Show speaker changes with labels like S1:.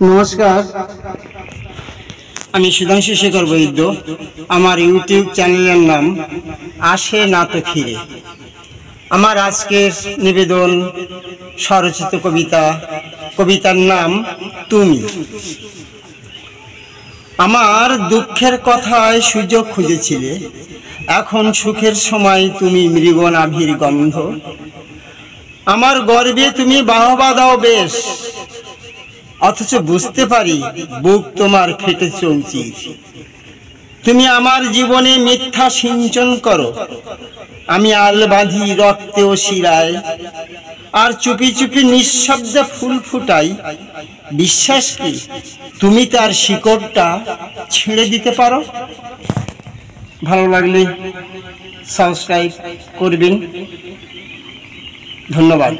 S1: নমস্কার, আমি সুধাংশু শেখর বৈদ্য। আমার ইউটিউব চ্যানেলের নাম আসে না তো ফিরে। আমার আজকের নিবেদন স্বরচিত কবিতার নাম তুমি। আমার দুঃখের কথায় সুযোগ খুঁজেছিলে, এখন সুখের সময় তুমি মৃগনাভির গন্ধ। আমার গর্বে তুমি বাহবা দাও বেশ, অথচ বুঝতে পারি বুক তোমার ফেটে চৌচির। তুমি আমার জীবনে মিথ্যা সিঞ্চন করো, আমি আল বাঁধি রক্তে ও শিরায়, আর চুপি চুপি নিঃশব্দে ফুল ফুটাই। বিশ্বাস কি তুমি তার শিকড়টা ছিঁড়ে দিতে পারো? ভালো লাগলে সাবস্ক্রাইব করবেন। ধন্যবাদ।